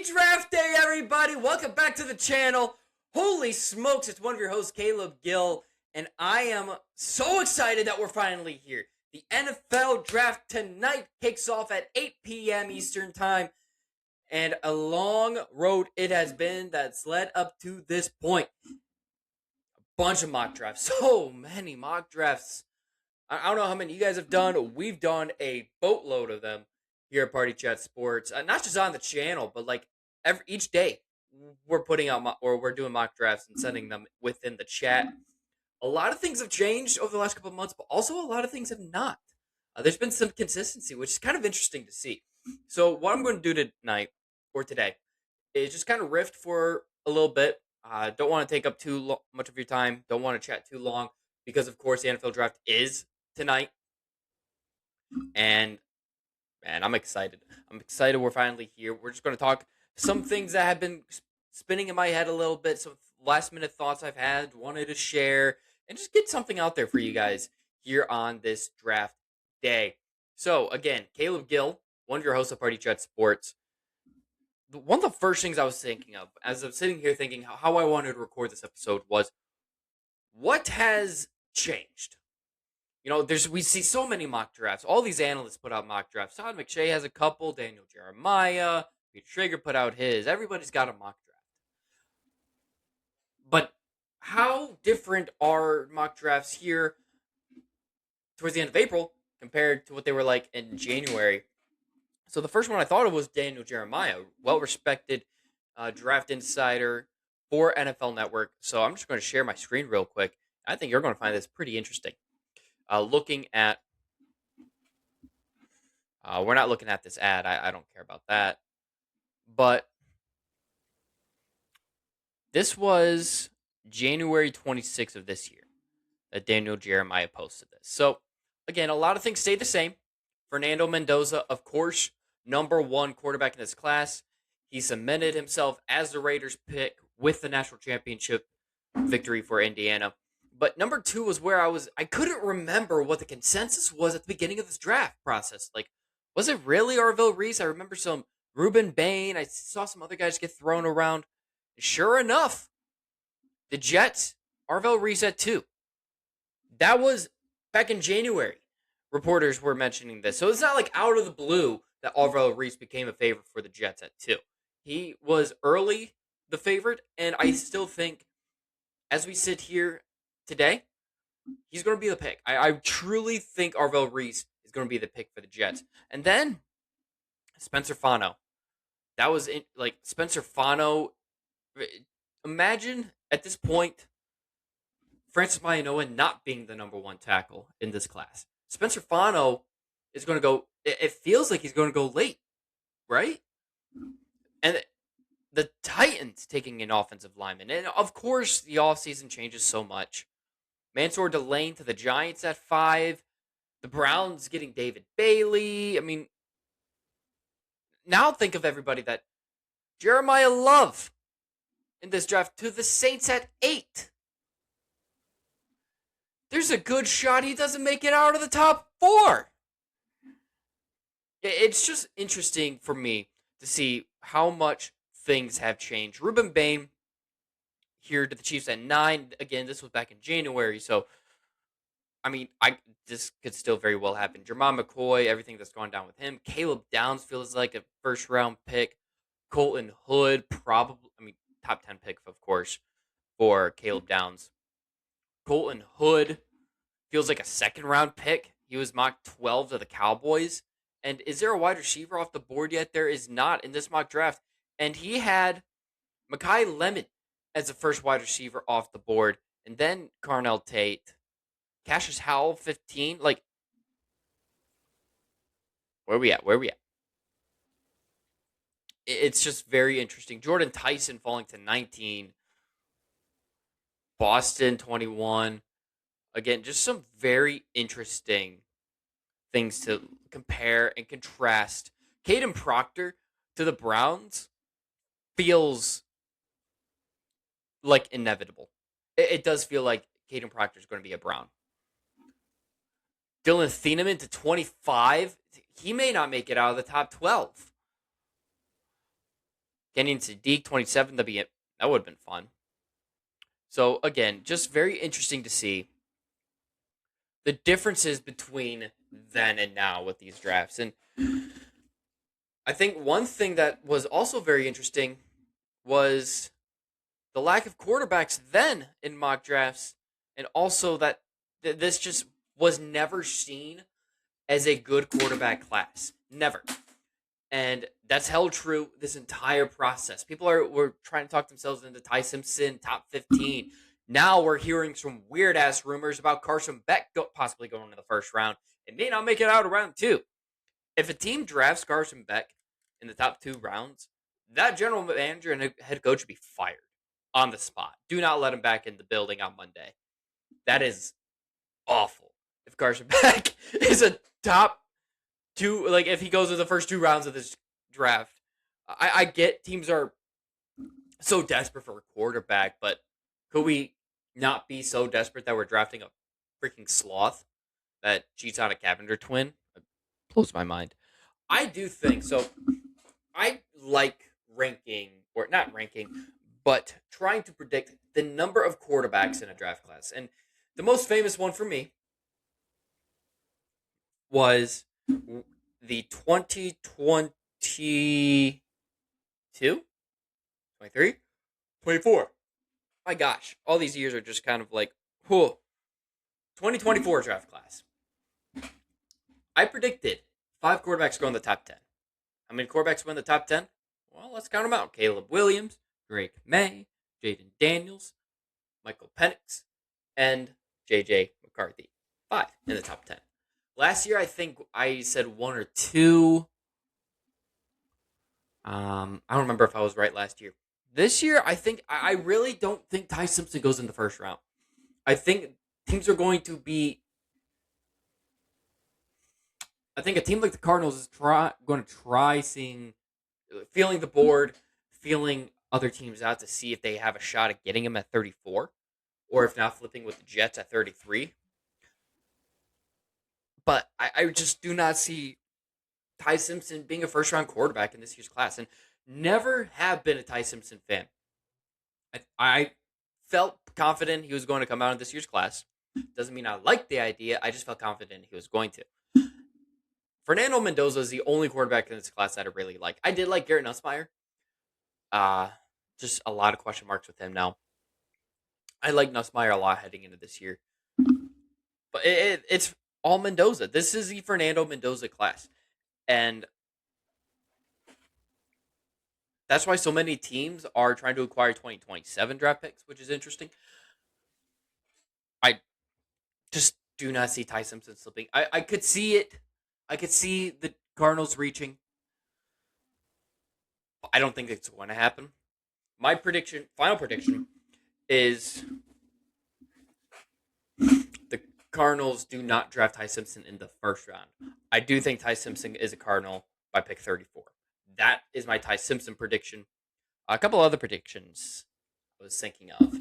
Draft day, everybody! Welcome back to the channel. Holy smokes, it's one of your hosts, Caleb Gill, and I am so excited that we're finally here. The NFL draft tonight kicks off at 8 p.m. Eastern Time, and a long road it has been that's led up to this point. A bunch of mock drafts, so many mock drafts. I don't know how many you guys have done. We've done a boatload of them here at Party Chat Sports. Not just on the channel, but like each day we're putting out we're doing mock drafts and sending them within the chat. A lot of things have changed over the last couple of months, but also a lot of things have not. There's been some consistency, which is kind of interesting to see. So what I'm going to do tonight or today is just kind of riff for a little bit. Don't want to take up too much of your time. Don't want to chat too long because, of course, the NFL draft is tonight. And man, I'm excited. We're finally here. We're just going to talk some things that have been spinning in my head a little bit, some last minute thoughts I've had, wanted to share, and just get something out there for you guys here on this draft day. So again, Caleb Gill, one of your hosts of Party Chat Sports. One of the first things I was thinking of as I'm sitting here thinking how I wanted to record this episode was, what has changed? You know, we see so many mock drafts. All these analysts put out mock drafts. Todd McShay has a couple. Daniel Jeremiah, Peter Schrager put out his. Everybody's got a mock draft. But how different are mock drafts here towards the end of April compared to what they were like in January? So the first one I thought of was Daniel Jeremiah, well-respected draft insider for NFL Network. So I'm just going to share my screen real quick. I think you're going to find this pretty interesting. Looking at, we're not looking at this ad. I don't care about that. But this was January 26th of this year that Daniel Jeremiah posted this. So, again, a lot of things stay the same. Fernando Mendoza, of course, number one quarterback in this class. He cemented himself as the Raiders pick with the national championship victory for Indiana. But number two was where I couldn't remember what the consensus was at the beginning of this draft process. Like, was it really Arvell Reese? I remember some Ruben Bain. I saw some other guys get thrown around. Sure enough, the Jets, Arvell Reese at 2. That was back in January. Reporters were mentioning this. So it's not like out of the blue that Arvell Reese became a favorite for the Jets at 2. He was early the favorite, and I still think, as we sit here today, he's going to be the pick. I truly think Arvell Reese is going to be the pick for the Jets. And then Spencer Fano. That was Spencer Fano. Imagine at this point Francis Maianoa not being the number one tackle in this class. Spencer Fano is going to go. It feels like he's going to go late, right? And the Titans taking an offensive lineman. And of course, the offseason changes so much. Mansour Delane to the Giants at 5. The Browns getting David Bailey. I mean, now think of everybody that Jeremiah Love in this draft to the Saints at 8. There's a good shot he doesn't make it out of the top 4. It's just interesting for me to see how much things have changed. Ruben Bain here to the Chiefs at 9. Again, this was back in January, so I mean, this could still very well happen. Jermon McCoy, everything that's gone down with him. Caleb Downs feels like a first-round pick. Colton Hood, probably, top 10 pick, of course, for Caleb Downs. Colton Hood feels like a second-round pick. He was mocked 12 to the Cowboys. And is there a wide receiver off the board yet? There is not in this mock draft. And he had Mekhi Lemon as the first wide receiver off the board. And then Carnell Tate. Cassius Howell, 15. Like, where we at? It's just very interesting. Jordan Tyson falling to 19. Boston, 21. Again, just some very interesting things to compare and contrast. Caden Proctor to the Browns feels like inevitable. It does feel like Caden Proctor is going to be a Brown. Dylan Thieneman to 25. He may not make it out of the top 12. Kenyon Sadiq, 27. That would have been fun. So again, just very interesting to see the differences between then and now with these drafts. And I think one thing that was also very interesting was the lack of quarterbacks then in mock drafts, and also that this just was never seen as a good quarterback class. Never. And that's held true this entire process. People were trying to talk themselves into Ty Simpson top 15. Now we're hearing some weird ass rumors about Carson Beck possibly going in the first round. It may not make it out of round two. If a team drafts Carson Beck in the top 2 rounds, that general manager and head coach should be fired on the spot. Do not let him back in the building on Monday. That is awful. If Carson Beck is a top two, like if he goes to the first 2 rounds of this draft, I get teams are so desperate for a quarterback, but could we not be so desperate that we're drafting a freaking sloth that cheats on a Cavender twin? It blows my mind. I do think so. I like ranking, or not ranking, but trying to predict the number of quarterbacks in a draft class. And the most famous one for me was the 2022, 23, 24. My gosh, all these years are just kind of like, whoa. 2024 draft class. I predicted 5 quarterbacks go in the top 10. How many quarterbacks win the top 10? Well, let's count them out. Caleb Williams, Drake May, Jaden Daniels, Michael Penix, and JJ McCarthy. 5 in the top 10. Last year, I think I said 1 or 2. I don't remember if I was right last year. This year, I really don't think Ty Simpson goes in the first round. I think teams are going to be. I think a team like the Cardinals is going to try feeling the board, feeling other teams out to see if they have a shot at getting him at 34, or if not, flipping with the Jets at 33. But I just do not see Ty Simpson being a first round quarterback in this year's class, and never have been a Ty Simpson fan. I felt confident he was going to come out in this year's class. Doesn't mean I liked the idea. I just felt confident he was going to. Fernando Mendoza is the only quarterback in this class that I really like. I did like Garrett Nussmeier. Just a lot of question marks with him now. I like Nussmeier a lot heading into this year. But it's all Mendoza. This is the Fernando Mendoza class. And that's why so many teams are trying to acquire 2027 draft picks, which is interesting. I just do not see Ty Simpson slipping. I could see it. I could see the Cardinals reaching. I don't think it's going to happen. My final prediction, is the Cardinals do not draft Ty Simpson in the first round. I do think Ty Simpson is a Cardinal by pick 34. That is my Ty Simpson prediction. A couple other predictions I was thinking of.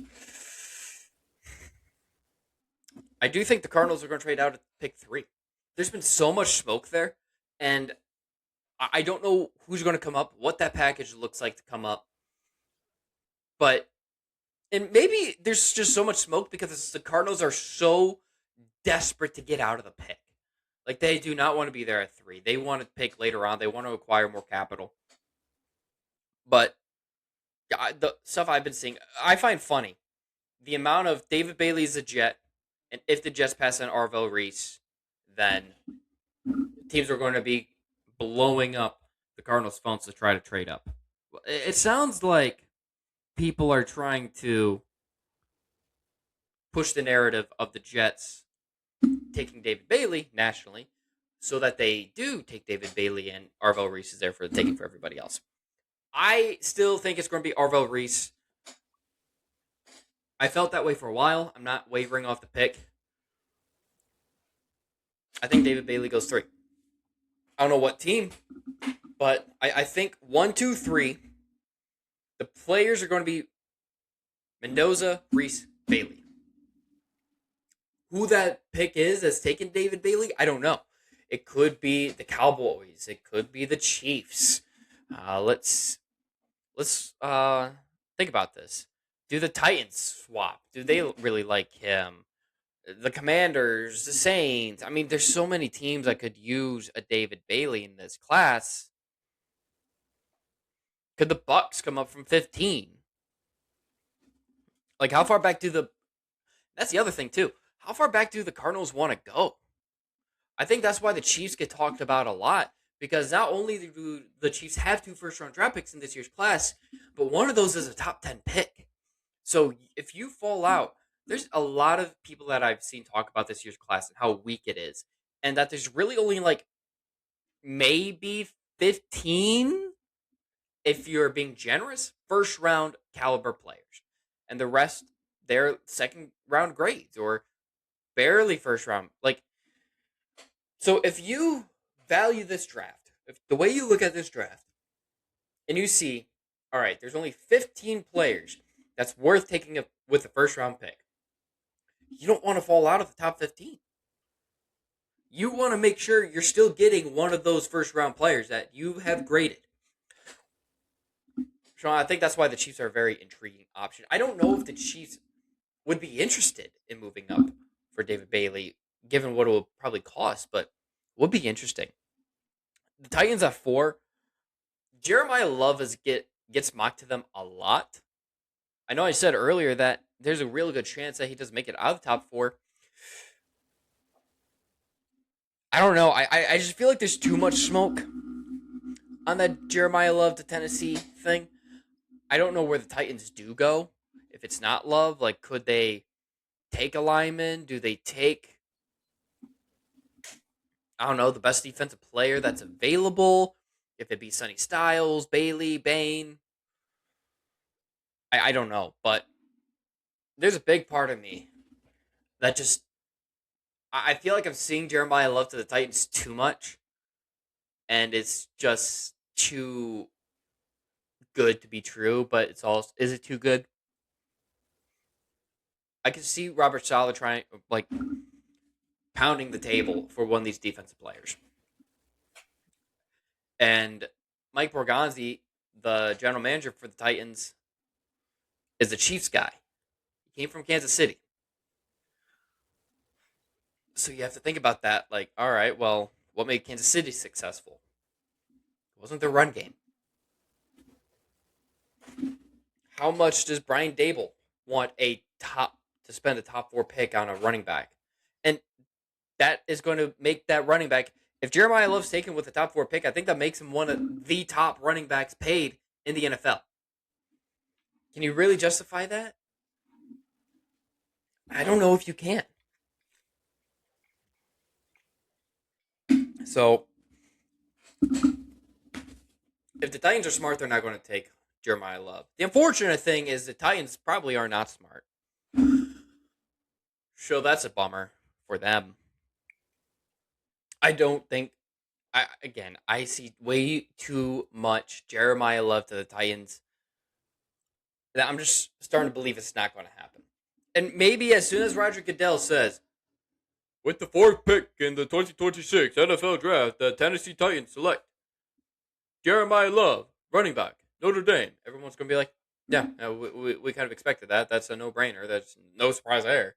I do think the Cardinals are going to trade out at pick 3. There's been so much smoke there, and I don't know who's going to come up, what that package looks like to come up. But, and maybe there's just so much smoke because the Cardinals are so desperate to get out of the pick. Like, they do not want to be there at 3. They want to pick later on. They want to acquire more capital. But the stuff I've been seeing, I find funny. The amount of David Bailey is a Jet, and if the Jets pass on Arvell Reese, then teams are going to be blowing up the Cardinals' phones to try to trade up. It sounds like people are trying to push the narrative of the Jets taking David Bailey nationally so that they do take David Bailey and Arvell Reese is there for the taking for everybody else. I still think it's going to be Arvell Reese. I felt that way for a while. I'm not wavering off the pick. I think David Bailey goes 3. I don't know what team, but I think 1, 2, 3. The players are going to be Mendoza, Reese, Bailey. Who that pick is that's taken David Bailey, I don't know. It could be the Cowboys. It could be the Chiefs. let's think about this. Do the Titans swap? Do they really like him? The Commanders, the Saints. I mean, there's so many teams that could use a David Bailey in this class. Could the Bucks come up from 15? Like, how far back do the? That's the other thing too. How far back do the Cardinals want to go? I think that's why the Chiefs get talked about a lot because not only do the Chiefs have two first round draft picks in this year's class, but one of those is a top 10 pick. So if you fall out, there's a lot of people that I've seen talk about this year's class and how weak it is, and that there's really only like maybe 15, if you're being generous, first round caliber players. And the rest, they're second round grades or barely first round. Like, so if you value this draft, if the way you look at this draft, and you see, all right, there's only 15 players that's worth taking with the first round pick, you don't want to fall out of the top 15. You want to make sure you're still getting one of those first round players that you have graded. Sean, I think that's why the Chiefs are a very intriguing option. I don't know if the Chiefs would be interested in moving up for David Bailey, given what it will probably cost, but would be interesting. The Titans at 4. Jeremiah Love gets mocked to them a lot. I know I said earlier that there's a real good chance that he doesn't make it out of the top 4. I don't know. I just feel like there's too much smoke on that Jeremiah Love to Tennessee thing. I don't know where the Titans do go. If it's not Love, like, could they take a lineman? Do they take, I don't know, the best defensive player that's available? If it be Sonny Styles, Bailey, Bain. I don't know. But there's a big part of me that just, I feel like I'm seeing Jeremiah Love to the Titans too much. And it's just too good to be true. But it's also, is it too good? I can see Robert Saleh trying, like, pounding the table for one of these defensive players. And Mike Borgonzi, the general manager for the Titans, is a Chiefs guy. He came from Kansas City. So you have to think about that. Like, all right, well, what made Kansas City successful? It wasn't their run game. How much does Brian Dable want to spend a top 4 pick on a running back? And that is going to make that running back. If Jeremiah Love's taken with the top 4 pick, I think that makes him one of the top running backs paid in the NFL. Can you really justify that? I don't know if you can. So, if the Titans are smart, they're not going to take Jeremiah Love. The unfortunate thing is the Titans probably are not smart. So that's a bummer for them. I don't think. I see way too much Jeremiah Love to the Titans that I'm just starting to believe it's not going to happen. And maybe as soon as Roger Goodell says, with the 4th pick in the 2026 NFL Draft, the Tennessee Titans select Jeremiah Love, running back, Notre Dame. Everyone's going to be like, yeah, we kind of expected that. That's a no-brainer. That's no surprise there.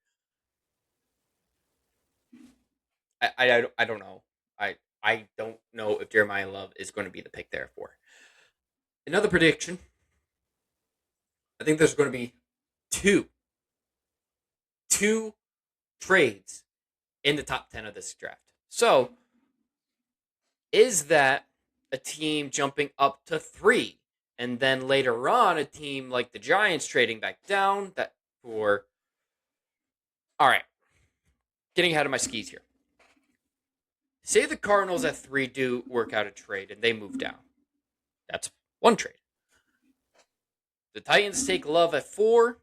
I don't know. I don't know if Jeremiah Love is going to be the pick there for. Another prediction. I think there's going to be two trades in the top 10 of this draft. So, is that a team jumping up to 3? And then later on, a team like the Giants trading back down that for. All right. Getting ahead of my skis here. Say the Cardinals at 3 do work out a trade and they move down. That's one trade. The Titans take Love at 4.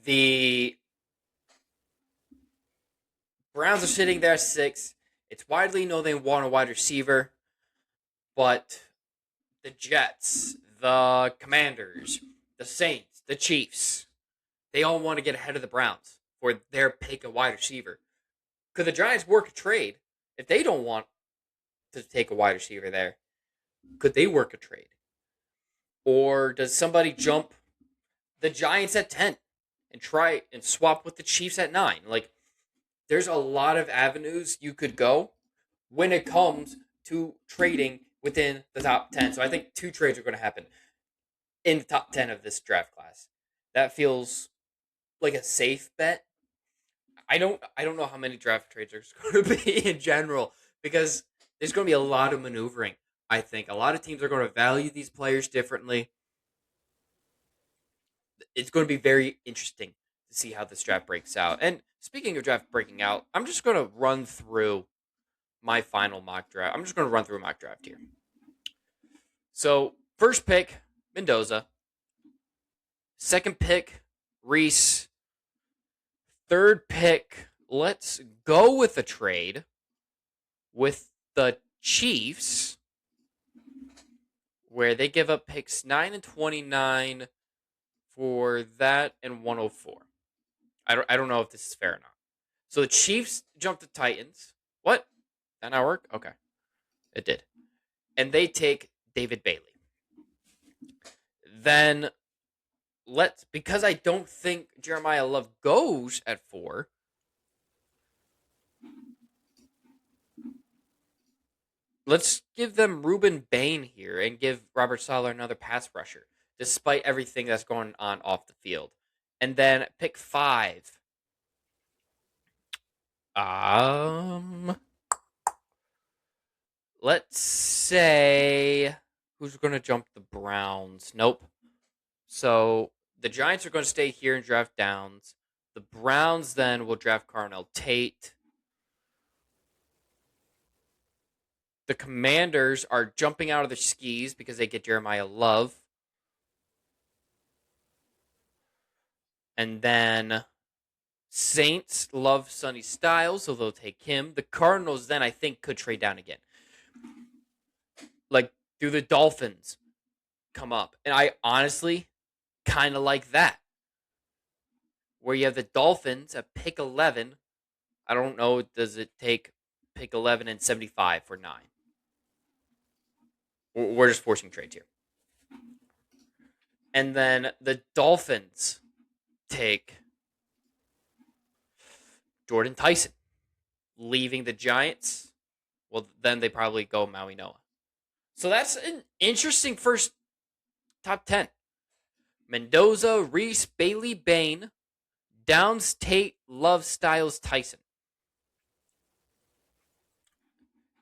The Browns are sitting there at 6. It's widely known they want a wide receiver, but the Jets, the Commanders, the Saints, the Chiefs, they all want to get ahead of the Browns for their pick of wide receiver. Could the Giants work a trade if they don't want to take a wide receiver there? Could they work a trade? Or does somebody jump the Giants at 10 and try and swap with the Chiefs at 9? Like, there's a lot of avenues you could go when it comes to trading within the top 10. So I think two trades are going to happen in the top 10 of this draft class. That feels like a safe bet. I don't know how many draft trades there's going to be in general because there's going to be a lot of maneuvering. I think a lot of teams are going to value these players differently. It's going to be very interesting to see how this draft breaks out. And speaking of draft breaking out, I'm just going to run through my final mock draft. I'm just going to run through a mock draft here. So, first pick, Mendoza. Second pick, Reese. Third pick, let's go with a trade with the Chiefs, where they give up picks 9 and 29 for that and 104. I don't know if this is fair or not. So the Chiefs jump the Titans. What? That not work? Okay. It did. And they take David Bailey. Then because I don't think Jeremiah Love goes at 4, let's give them Ruben Bain here and give Robert Sala another pass rusher, despite everything that's going on off the field. And then pick 5. Let's say who's going to jump the Browns? Nope. So the Giants are going to stay here and draft Downs. The Browns then will draft Carnell Tate. The Commanders are jumping out of their skis because they get Jeremiah Love. And then Saints love Sonny Styles, so they'll take him. The Cardinals then, I think, could trade down again. Like, do the Dolphins come up? And I honestly kind of like that. Where you have the Dolphins at pick 11. I don't know, does it take pick 11 and 75 for 9? We're just forcing trades here. And then the Dolphins take Jordan Tyson, leaving the Giants. Well, then they probably go Maui Noah. So that's an interesting first top 10. Mendoza, Reese, Bailey, Bain, Downs, Tate, Love, Styles, Tyson.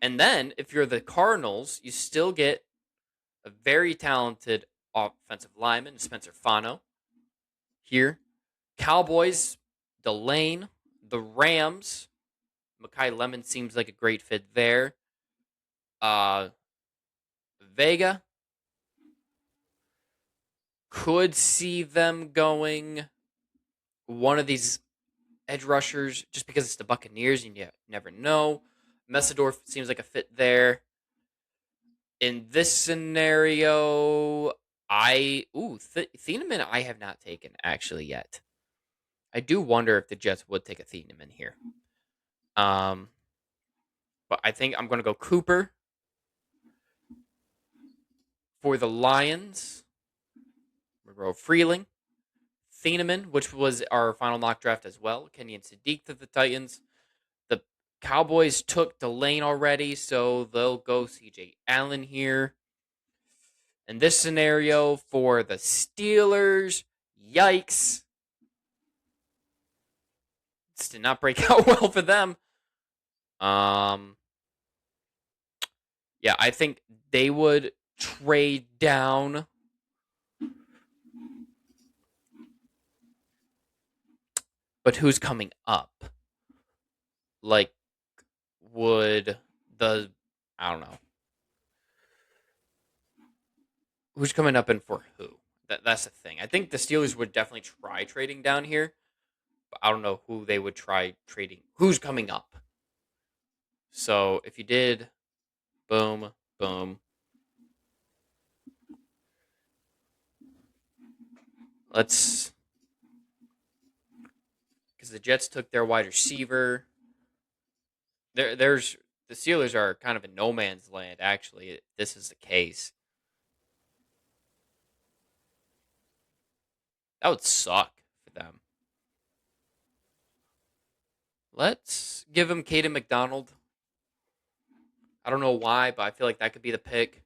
And then, if you're the Cardinals, you still get a very talented offensive lineman, Spencer Fano. Here. Cowboys, Delane. The Rams, Makai Lemon seems like a great fit there. Vega. Could see them going one of these edge rushers just because it's the Buccaneers and you never know. Messidorf seems like a fit there. In this scenario, Thieneman I have not taken actually yet. I do wonder if the Jets would take a Thieneman here. But I think I'm going to go Cooper. For the Lions, Monroe Freeling. Thieneman, which was our final mock draft as well. Kenyon Sadiq to the Titans. The Cowboys took Delane already, so they'll go CJ Allen here. In this scenario, for the Steelers, yikes. This did not break out well for them. Yeah, I think they would trade down. But who's coming up? Like, would the, I don't know. Who's coming up and for who? That's the thing. I think the Steelers would definitely try trading down here. But I don't know who they would try trading. Who's coming up? So if you did, boom, boom. Let's, because the Jets took their wide receiver. There's the Steelers are kind of in no man's land. Actually, if this is the case. That would suck for them. Let's give him Caden McDonald. I don't know why, but I feel like that could be the pick.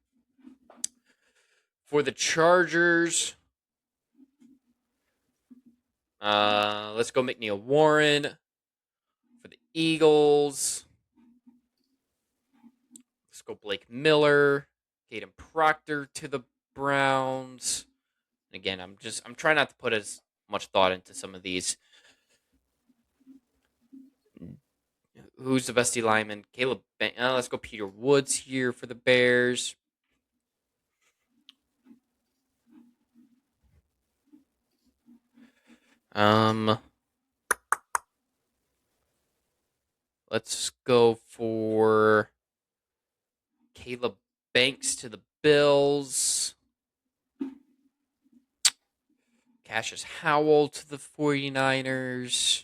For the Chargers, let's go McNeil Warren. For the Eagles, let's go Blake Miller. Caden Proctor to the Browns. And again, I'm trying not to put as much thought into some of these. Who's the best D lineman? Let's go Peter Woods here for the Bears. Let's go for Caleb Banks to the Bills. Cassius Howell to the 49ers.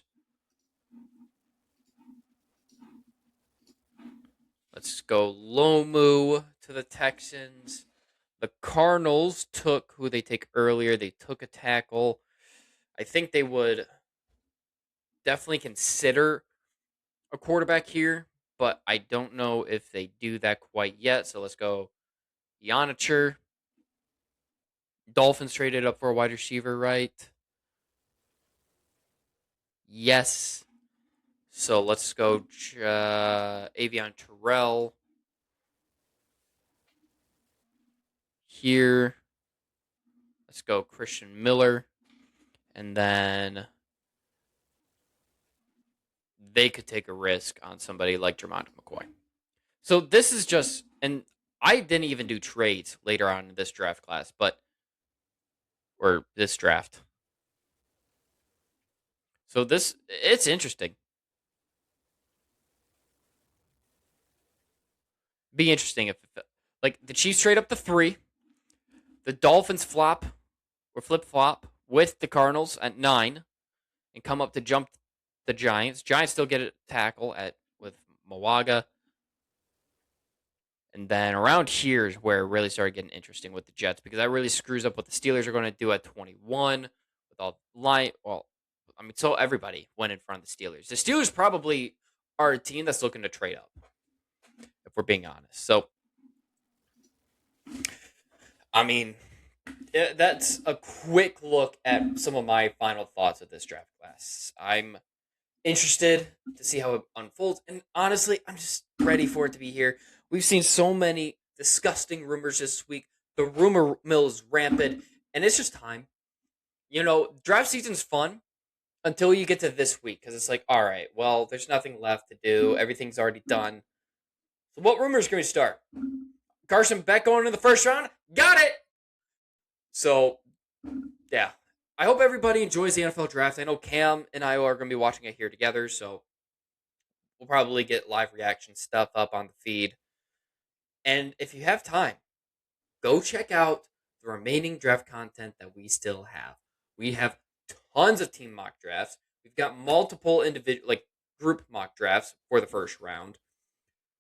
Let's go Lomu to the Texans. The Cardinals took who they take earlier. They took a tackle. I think they would definitely consider a quarterback here, but I don't know if they do that quite yet. So let's go Yonicher. Dolphins traded up for a wide receiver, right? Yes. So let's go Avion Terrell here. Let's go Christian Miller. And then they could take a risk on somebody like Jermont McCoy. So this is just, and I didn't even do trades later on in this draft class, or this draft. So it's interesting. Be interesting if, like, the Chiefs trade up to 3, the Dolphins flop or flip flop with the Cardinals at 9, and come up to jump the Giants. Giants still get a tackle with Mawaga. And then around here is where it really started getting interesting with the Jets, because that really screws up what the Steelers are going to do at 21 with all line. Well, I mean, so everybody went in front of the Steelers. The Steelers probably are a team that's looking to trade up, if we're being honest. So, I mean, that's a quick look at some of my final thoughts of this draft class. I'm interested to see how it unfolds, and honestly, I'm just ready for it to be here. We've seen so many disgusting rumors this week. The rumor mill is rampant, and it's just time. Draft season's fun until you get to this week, because it's like, all right, well, there's nothing left to do. Everything's already done. So what rumors can we start? Carson Beck going in the first round? Got it! So, yeah. I hope everybody enjoys the NFL draft. I know Cam and I are going to be watching it here together, so we'll probably get live reaction stuff up on the feed. And if you have time, go check out the remaining draft content that we still have. We have tons of team mock drafts. We've got multiple individual, group mock drafts for the first round.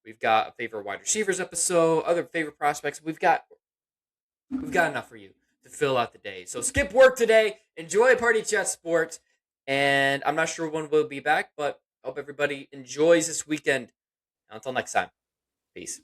We've got a favorite wide receivers episode, other favorite prospects. We've got enough for you to fill out the day. So skip work today. Enjoy Party Chat Sports. And I'm not sure when we'll be back, but I hope everybody enjoys this weekend. Until next time, peace.